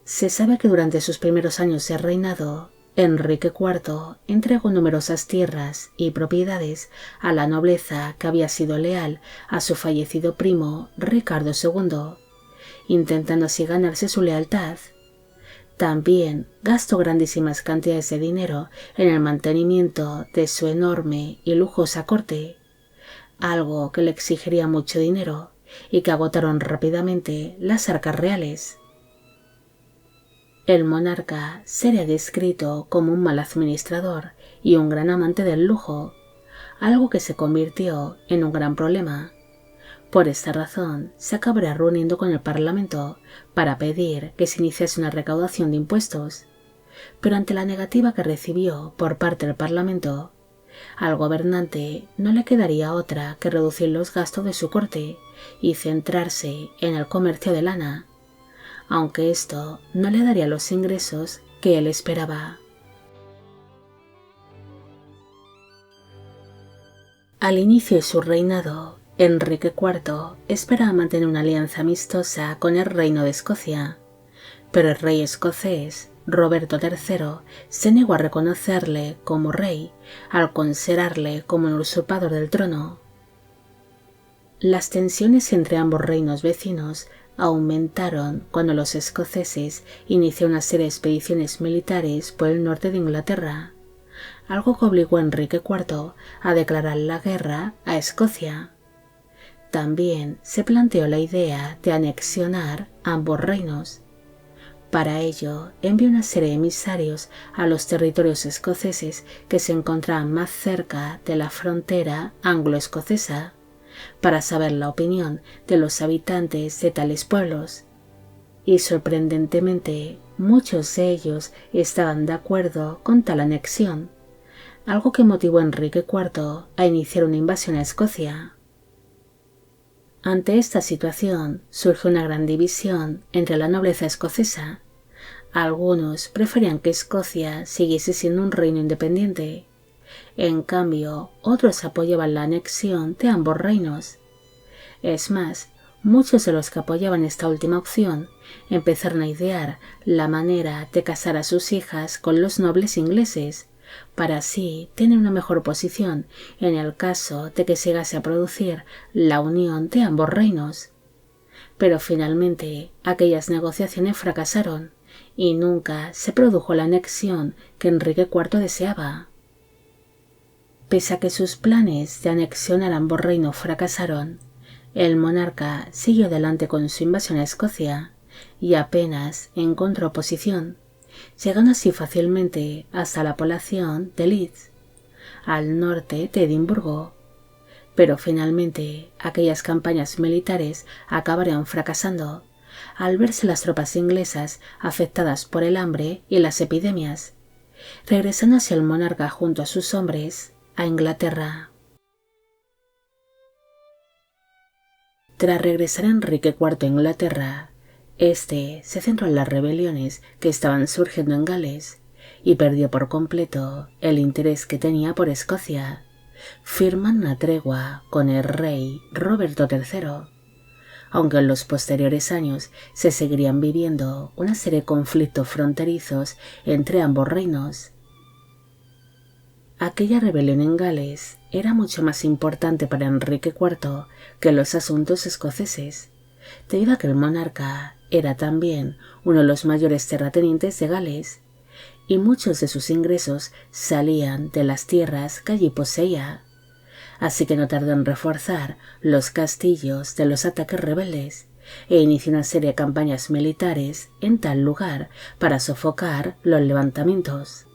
Se sabe que durante sus primeros años de reinado, Enrique IV entregó numerosas tierras y propiedades a la nobleza que había sido leal a su fallecido primo Ricardo II, intentando así ganarse su lealtad. También gastó grandísimas cantidades de dinero en el mantenimiento de su enorme y lujosa corte, algo que le exigiría mucho dinero y que agotaron rápidamente las arcas reales. El monarca sería descrito como un mal administrador y un gran amante del lujo, algo que se convirtió en un gran problema. Por esta razón, se acabaría reuniendo con el Parlamento para pedir que se iniciase una recaudación de impuestos, pero ante la negativa que recibió por parte del Parlamento, al gobernante no le quedaría otra que reducir los gastos de su corte y centrarse en el comercio de lana, aunque esto no le daría los ingresos que él esperaba. Al inicio de su reinado, Enrique IV esperaba mantener una alianza amistosa con el reino de Escocia, pero el rey escocés, Roberto III, se negó a reconocerle como rey al considerarle como un usurpador del trono. Las tensiones entre ambos reinos vecinos aumentaron cuando los escoceses iniciaron una serie de expediciones militares por el norte de Inglaterra, algo que obligó a Enrique IV a declarar la guerra a Escocia. También se planteó la idea de anexionar ambos reinos. Para ello, envió una serie de emisarios a los territorios escoceses que se encontraban más cerca de la frontera anglo-escocesa, para saber la opinión de los habitantes de tales pueblos. Y sorprendentemente, muchos de ellos estaban de acuerdo con tal anexión, algo que motivó a Enrique IV a iniciar una invasión a Escocia. Ante esta situación surgió una gran división entre la nobleza escocesa. Algunos preferían que Escocia siguiese siendo un reino independiente. En cambio, otros apoyaban la anexión de ambos reinos. Es más, muchos de los que apoyaban esta última opción empezaron a idear la manera de casar a sus hijas con los nobles ingleses, para así tener una mejor posición en el caso de que se llegase a producir la unión de ambos reinos. Pero finalmente aquellas negociaciones fracasaron y nunca se produjo la anexión que Enrique IV deseaba. Pese a que sus planes de anexionar ambos reinos fracasaron, el monarca siguió adelante con su invasión a Escocia y apenas encontró oposición, llegando así fácilmente hasta la población de Leeds, al norte de Edimburgo. Pero finalmente aquellas campañas militares acabarían fracasando al verse las tropas inglesas afectadas por el hambre y las epidemias, regresando hacia el monarca junto a sus hombres a Inglaterra. Tras regresar Enrique IV a Inglaterra, este se centró en las rebeliones que estaban surgiendo en Gales y perdió por completo el interés que tenía por Escocia, firmando una tregua con el rey Roberto III, aunque en los posteriores años se seguirían viviendo una serie de conflictos fronterizos entre ambos reinos. Aquella rebelión en Gales era mucho más importante para Enrique IV que los asuntos escoceses, debido a que el monarca era también uno de los mayores terratenientes de Gales, y muchos de sus ingresos salían de las tierras que allí poseía, así que no tardó en reforzar los castillos de los ataques rebeldes e inició una serie de campañas militares en tal lugar para sofocar los levantamientos.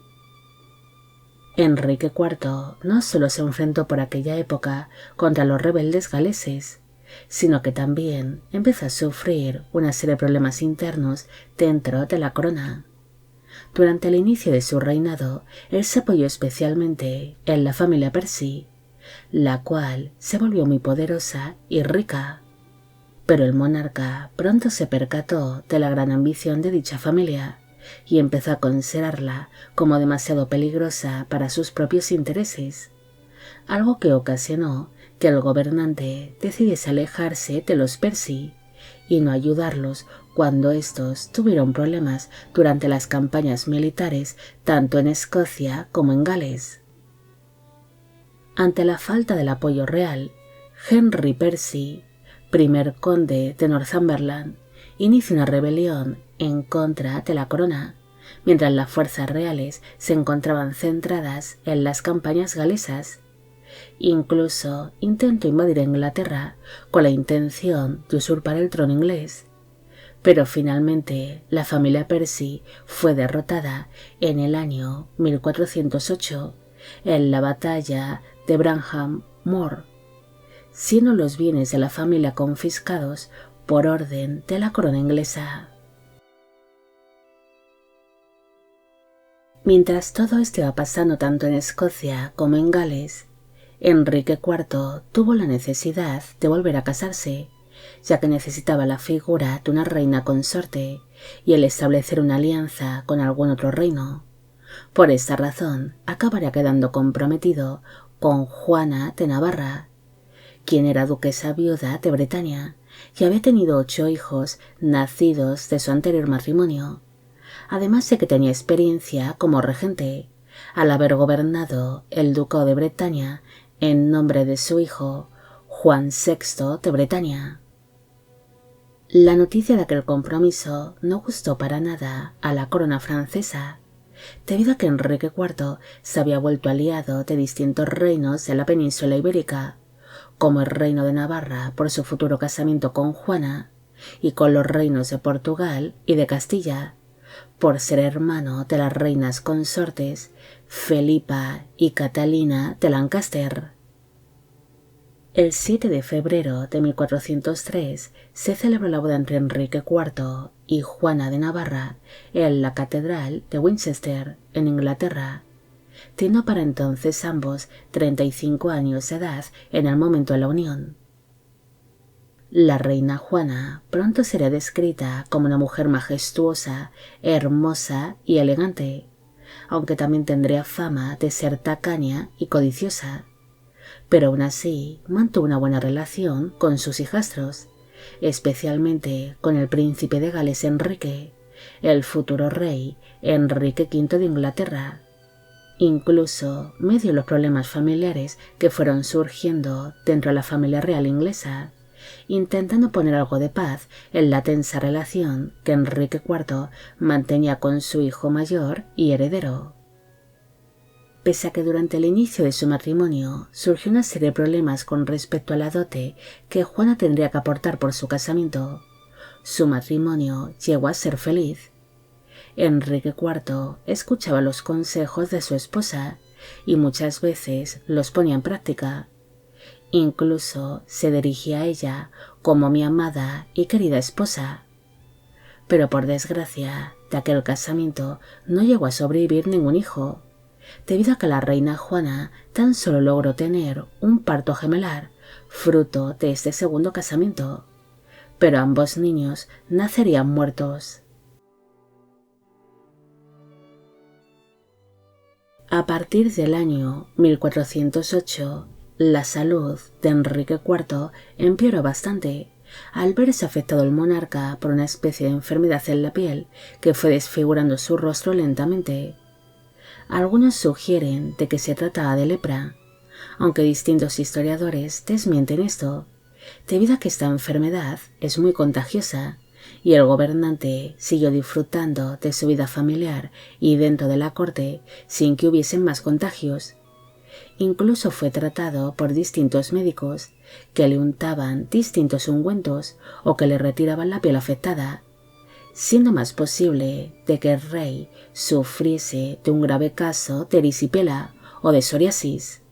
Enrique IV no solo se enfrentó por aquella época contra los rebeldes galeses, sino que también empezó a sufrir una serie de problemas internos dentro de la corona. Durante el inicio de su reinado, él se apoyó especialmente en la familia Percy, la cual se volvió muy poderosa y rica. Pero el monarca pronto se percató de la gran ambición de dicha familia y empezó a considerarla como demasiado peligrosa para sus propios intereses, algo que ocasionó que el gobernante decidiese alejarse de los Percy y no ayudarlos cuando estos tuvieron problemas durante las campañas militares tanto en Escocia como en Gales. Ante la falta del apoyo real, Henry Percy, primer conde de Northumberland, inició una rebelión en contra de la corona, mientras las fuerzas reales se encontraban centradas en las campañas galesas. Incluso intentó invadir Inglaterra con la intención de usurpar el trono inglés, pero finalmente la familia Percy fue derrotada en el año 1408 en la batalla de Bramham Moor, siendo los bienes de la familia confiscados por orden de la corona inglesa. Mientras todo esto iba pasando tanto en Escocia como en Gales, Enrique IV tuvo la necesidad de volver a casarse, ya que necesitaba la figura de una reina consorte y el establecer una alianza con algún otro reino. Por esta razón, acabaría quedando comprometido con Juana de Navarra, quien era duquesa viuda de Bretaña y había tenido 8 hijos nacidos de su anterior matrimonio, además de que tenía experiencia como regente, al haber gobernado el ducado de Bretaña en nombre de su hijo, Juan VI de Bretaña. La noticia de aquel compromiso no gustó para nada a la corona francesa, debido a que Enrique IV se había vuelto aliado de distintos reinos de la península ibérica, como el reino de Navarra por su futuro casamiento con Juana, y con los reinos de Portugal y de Castilla, por ser hermano de las reinas consortes Felipa y Catalina de Lancaster. El 7 de febrero de 1403 se celebró la boda entre Enrique IV y Juana de Navarra en la Catedral de Winchester, en Inglaterra, teniendo para entonces ambos 35 años de edad en el momento de la unión. La reina Juana pronto sería descrita como una mujer majestuosa, hermosa y elegante, aunque también tendría fama de ser tacaña y codiciosa, pero aún así mantuvo una buena relación con sus hijastros, especialmente con el príncipe de Gales Enrique, el futuro rey Enrique V de Inglaterra, incluso medio los problemas familiares que fueron surgiendo dentro de la familia real inglesa, intentando poner algo de paz en la tensa relación que Enrique IV mantenía con su hijo mayor y heredero. Pese a que durante el inicio de su matrimonio surgió una serie de problemas con respecto a la dote que Juana tendría que aportar por su casamiento, su matrimonio llegó a ser feliz. Enrique IV escuchaba los consejos de su esposa y muchas veces los ponía en práctica. Incluso se dirigía a ella como mi amada y querida esposa. Pero por desgracia, de aquel casamiento no llegó a sobrevivir ningún hijo, debido a que la reina Juana tan solo logró tener un parto gemelar, fruto de este segundo casamiento, pero ambos niños nacerían muertos. A partir del año 1408, la salud de Enrique IV empeoró bastante, al verse afectado el monarca por una especie de enfermedad en la piel que fue desfigurando su rostro lentamente. Algunos sugieren de que se trataba de lepra, aunque distintos historiadores desmienten esto, debido a que esta enfermedad es muy contagiosa y el gobernante siguió disfrutando de su vida familiar y dentro de la corte sin que hubiesen más contagios. Incluso fue tratado por distintos médicos que le untaban distintos ungüentos o que le retiraban la piel afectada, siendo más posible de que el rey sufriese de un grave caso de erisipela o de psoriasis.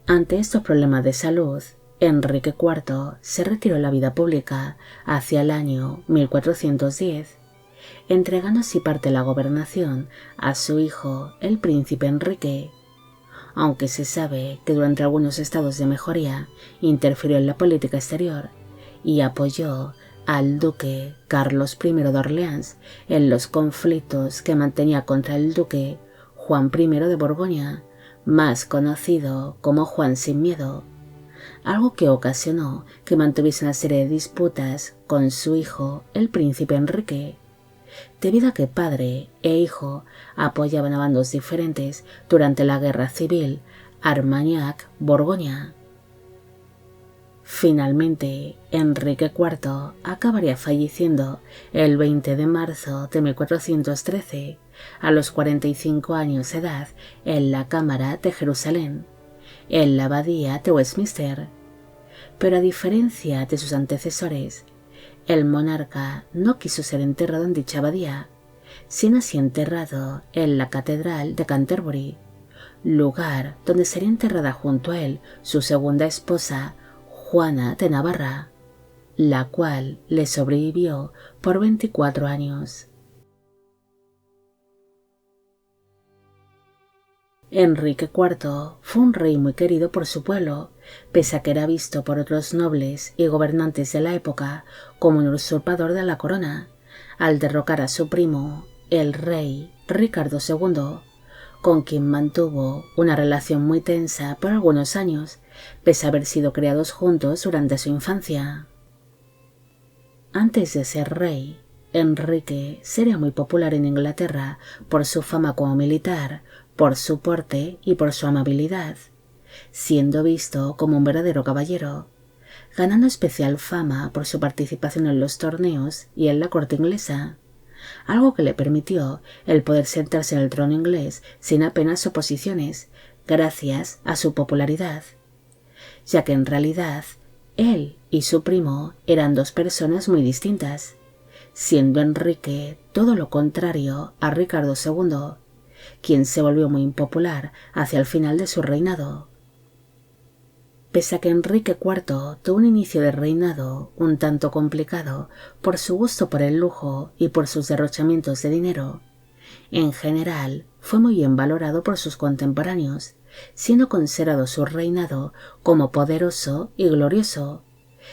Ante estos problemas de salud, Enrique IV se retiró de la vida pública hacia el año 1410, entregando así parte de la gobernación a su hijo, el príncipe Enrique, aunque se sabe que durante algunos estados de mejoría interfirió en la política exterior y apoyó al duque Carlos I de Orleans en los conflictos que mantenía contra el duque Juan I de Borgoña, más conocido como Juan sin Miedo, algo que ocasionó que mantuviese una serie de disputas con su hijo, el príncipe Enrique, debido a que padre e hijo apoyaban a bandos diferentes durante la guerra civil Armagnac-Borgoña. Finalmente, Enrique IV acabaría falleciendo el 20 de marzo de 1413, a los 45 años de edad, en la Cámara de Jerusalén, en la Abadía de Westminster. Pero a diferencia de sus antecesores, el monarca no quiso ser enterrado en dicha abadía, sino así enterrado en la Catedral de Canterbury, lugar donde sería enterrada junto a él su segunda esposa, Juana de Navarra, la cual le sobrevivió por 24 años. Enrique IV fue un rey muy querido por su pueblo, pese a que era visto por otros nobles y gobernantes de la época como un usurpador de la corona, al derrocar a su primo, el rey Ricardo II, con quien mantuvo una relación muy tensa por algunos años, pese a haber sido criados juntos durante su infancia. Antes de ser rey, Enrique sería muy popular en Inglaterra por su fama como militar, por su porte y por su amabilidad, siendo visto como un verdadero caballero, ganando especial fama por su participación en los torneos y en la corte inglesa, algo que le permitió el poder sentarse en el trono inglés sin apenas oposiciones, gracias a su popularidad, ya que en realidad él y su primo eran dos personas muy distintas, siendo Enrique todo lo contrario a Ricardo II, quien se volvió muy impopular hacia el final de su reinado. Pese a que Enrique IV tuvo un inicio de reinado un tanto complicado por su gusto por el lujo y por sus derrochamientos de dinero, en general fue muy bien valorado por sus contemporáneos, siendo considerado su reinado como poderoso y glorioso,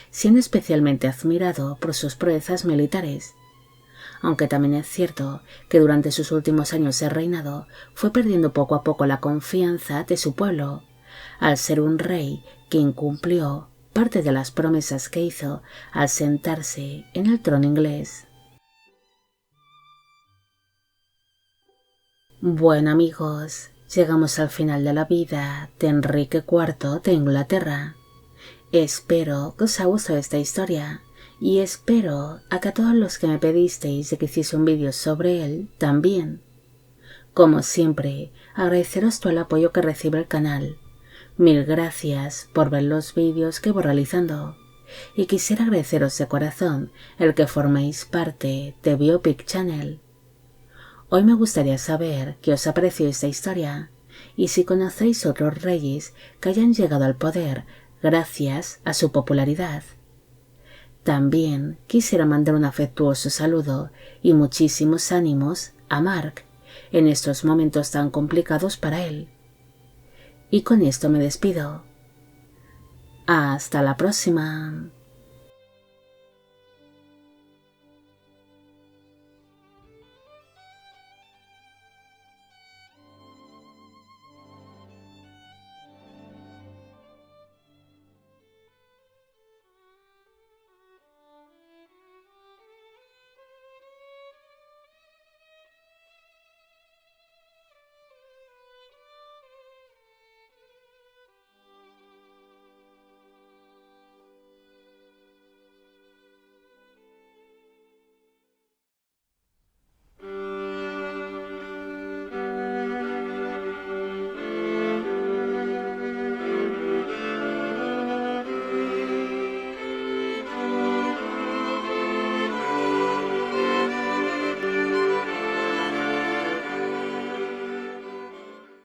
siendo especialmente admirado por sus proezas militares, aunque también es cierto que durante sus últimos años de reinado fue perdiendo poco a poco la confianza de su pueblo, al ser un rey que incumplió parte de las promesas que hizo al sentarse en el trono inglés. Bueno amigos, llegamos al final de la vida de Enrique IV de Inglaterra. Espero que os haya gustado esta historia y espero a que a todos los que me pedisteis de que hiciese un vídeo sobre él también. Como siempre, agradeceros todo el apoyo que recibe el canal. Mil gracias por ver los vídeos que voy realizando y quisiera agradeceros de corazón el que forméis parte de Biopic Channel. Hoy me gustaría saber qué os ha parecido esta historia y si conocéis otros reyes que hayan llegado al poder gracias a su popularidad. También quisiera mandar un afectuoso saludo y muchísimos ánimos a Mark en estos momentos tan complicados para él. Y con esto me despido. Hasta la próxima.